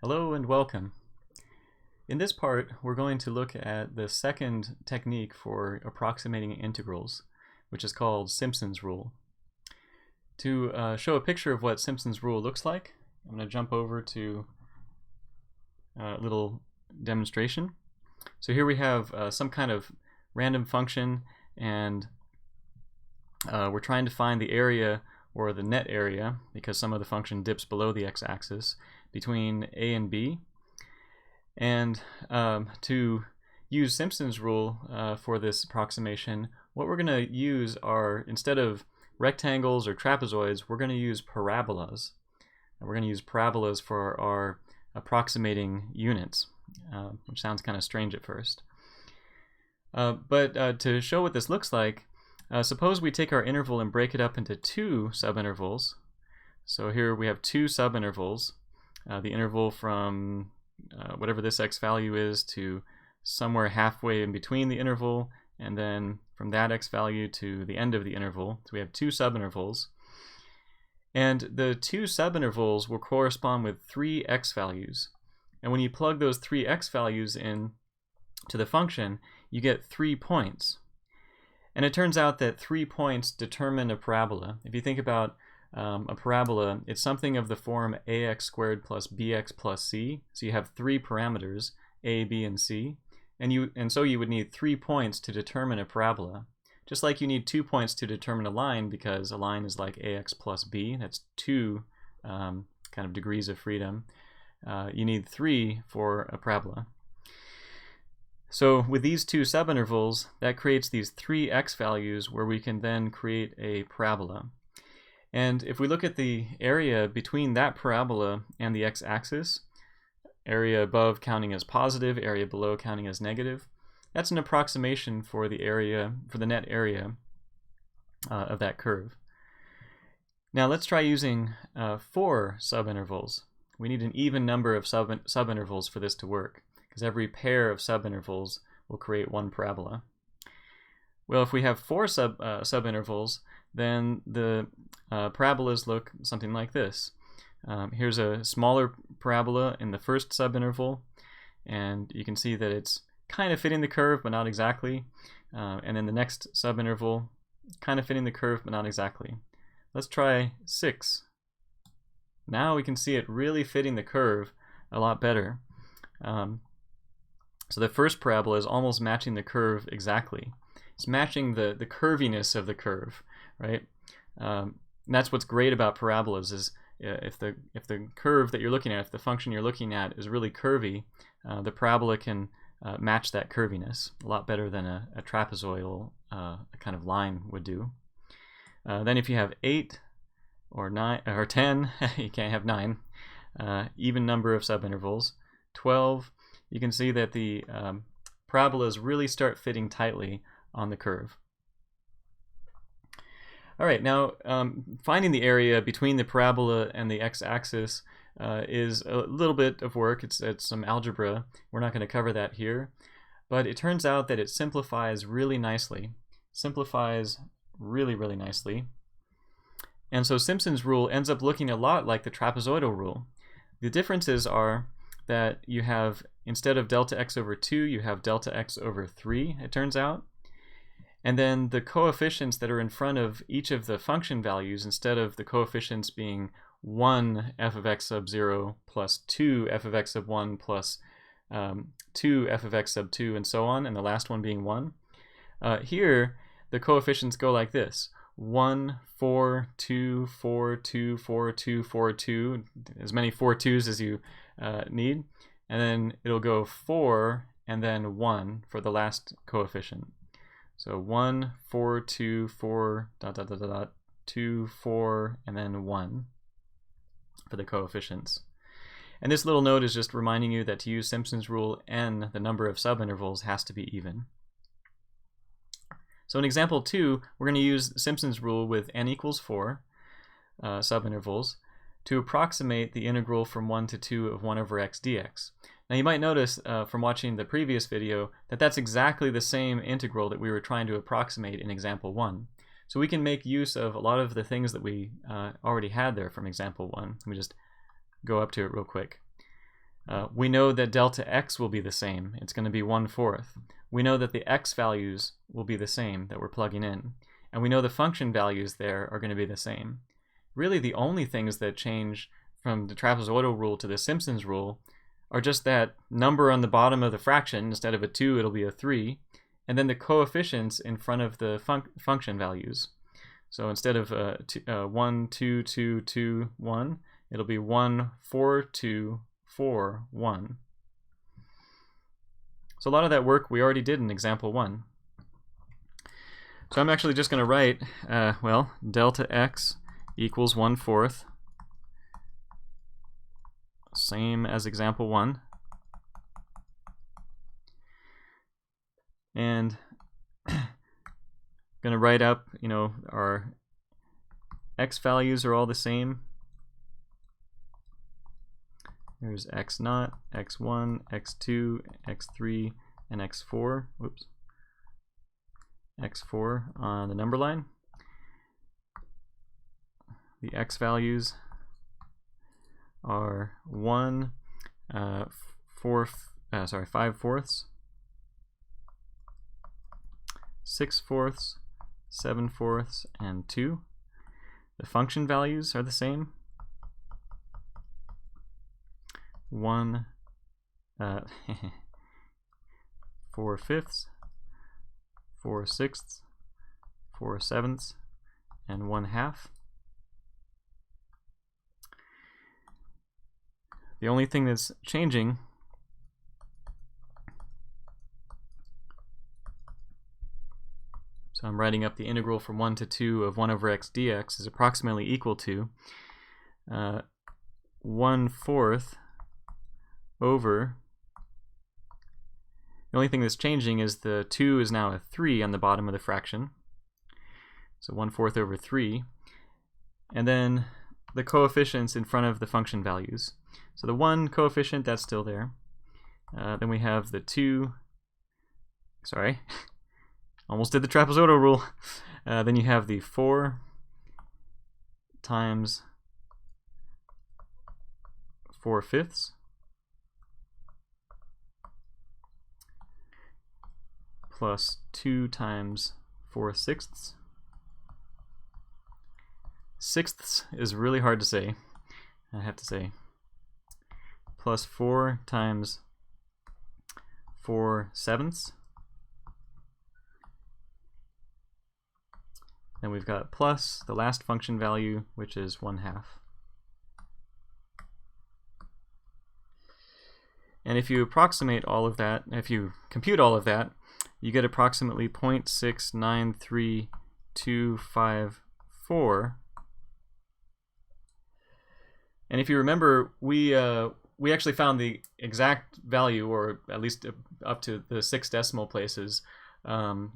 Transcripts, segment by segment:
Hello and welcome. In this part, we're going to look at the second technique for approximating integrals, which is called Simpsons Rule. To show a picture of what Simpsons Rule looks like, I'm going to jump over to a little demonstration. So here we have some kind of random function, and we're trying to find the area or the net area, because some of the function dips below the x-axis, between a and b. And to use Simpsons Rule for this approximation, what we're going to use are, instead of rectangles or trapezoids, we're going to use parabolas. And we're going to use parabolas for our approximating units, which sounds kind of strange at first. But to show what this looks like, suppose we take our interval and break it up into two subintervals. So here we have two subintervals. The interval from whatever this x value is to somewhere halfway in between the interval, and then from that x value to the end of the interval. So we have two subintervals. And the two subintervals will correspond with three x values. And when you plug those three x values in to the function, you get 3 points. And it turns out that 3 points determine a parabola. If you think about a parabola, it's something of the form ax squared plus bx plus c. So you have three parameters, a, b, and c. And so you would need 3 points to determine a parabola. Just like you need 2 points to determine a line, because a line is like ax plus b. That's two kind of degrees of freedom. You need 3 for a parabola. So with these two subintervals, that creates these three x values where we can then create a parabola. And if we look at the area between that parabola and the x-axis, area above counting as positive, area below counting as negative, that's an approximation for the area, for the net area of that curve. Now let's try using 4 subintervals. We need an even number of subintervals for this to work, because every pair of subintervals will create one parabola. Well, if we have 4 subintervals, then the parabolas look something like this. Here's a smaller parabola in the first subinterval, and you can see that it's kind of fitting the curve, but not exactly. And then the next subinterval, kind of fitting the curve, but not exactly. Let's try 6. Now we can see it really fitting the curve a lot better. So the first parabola is almost matching the curve exactly. It's matching the curviness of the curve, right? And that's what's great about parabolas, is if the curve that you're looking at, if the function you're looking at is really curvy, the parabola can match that curviness a lot better than a trapezoidal kind of line would do. Then if you have 8 or 9 or 10, you can't have 9, even number of subintervals, 12, you can see that the parabolas really start fitting tightly on the curve. All right, now finding the area between the parabola and the x-axis is a little bit of work. It's some algebra. We're not going to cover that here, but it turns out that it simplifies really nicely. Simplifies really, really nicely. And so Simpsons Rule ends up looking a lot like the trapezoidal rule. The differences are that you have, instead of delta x over 2, you have delta x over 3, it turns out. And then the coefficients that are in front of each of the function values, instead of the coefficients being 1 f of x sub 0 plus 2 f of x sub 1 plus 2 f of x sub 2 and so on, and the last one being 1, here the coefficients go like this: 1, 4, 2, 4, 2, 4, 2, 4, 2, as many 4 2s as you need, and then it'll go 4 and then 1 for the last coefficient. So 1, 4, 2, 4, dot, dot, dot, dot, dot, 2, 4, and then 1 for the coefficients. And this little note is just reminding you that to use Simpsons Rule, n, the number of subintervals, has to be even. So in example 2, we're going to use Simpsons Rule with n equals 4 subintervals to approximate the integral from 1 to 2 of 1 over x dx. Now you might notice from watching the previous video that that's exactly the same integral that we were trying to approximate in example 1. So we can make use of a lot of the things that we already had there from example 1. Let me just go up to it real quick. We know that delta x will be the same. It's going to be 1/4. We know that the x values will be the same that we're plugging in. And we know the function values there are going to be the same. Really, the only things that change from the trapezoidal rule to the Simpsons rule are just that number on the bottom of the fraction. Instead of a 2, it'll be a 3. And then the coefficients in front of the function values. So instead of 1, 2, 2, 2, 1, it'll be 1, 4, 2, 4, 1. So a lot of that work we already did in example 1. So I'm actually just going to write, well, delta x equals 1/4, same as example 1. And going to write up, our x values are all the same. There's x0, x1, x2, x3, and x4. Whoops. x4 on the number line. The x values are 1, 5/4, 6/4, 7/4, and 2. The function values are the same. 1, 4/5, 4/6, 4/7, and 1/2. The only thing that's changing so I'm writing up the integral from 1 to 2 of 1/x dx is approximately equal to 1/4 over, the only thing that's changing is the 2 is now a 3 on the bottom of the fraction. So 1/4 over 3. And then the coefficients in front of the function values. So the 1 coefficient, that's still there. Then we have the 2, sorry, almost did the trapezoidal rule. Then you have the 4 times 4/5 plus 2 times 4/6. Sixths is really hard to say, I have to say. Plus 4 times 4/7. Then we've got plus the last function value, which is 1/2. And if you approximate all of that, if you compute all of that, you get approximately 0.693254. And if you remember, we actually found the exact value, or at least up to the 6 decimal places of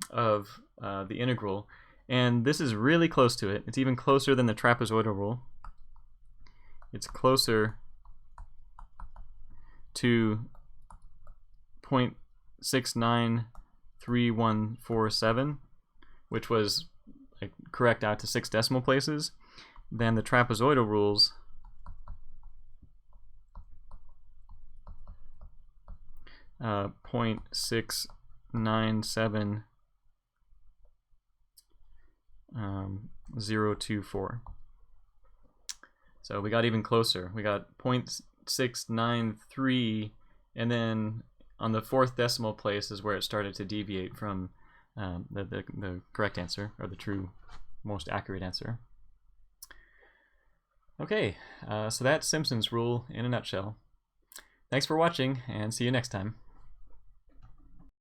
the integral. And this is really close to it. It's even closer than the trapezoidal rule. It's closer to 0.693147, which was correct out to 6 decimal places, than the trapezoidal rules. 0.697024. So we got even closer. We got 0.693, and then on the 4th decimal place is where it started to deviate from the correct answer, or the true, most accurate answer. Okay, so that's Simpsons Rule in a nutshell. Thanks for watching, and see you next time.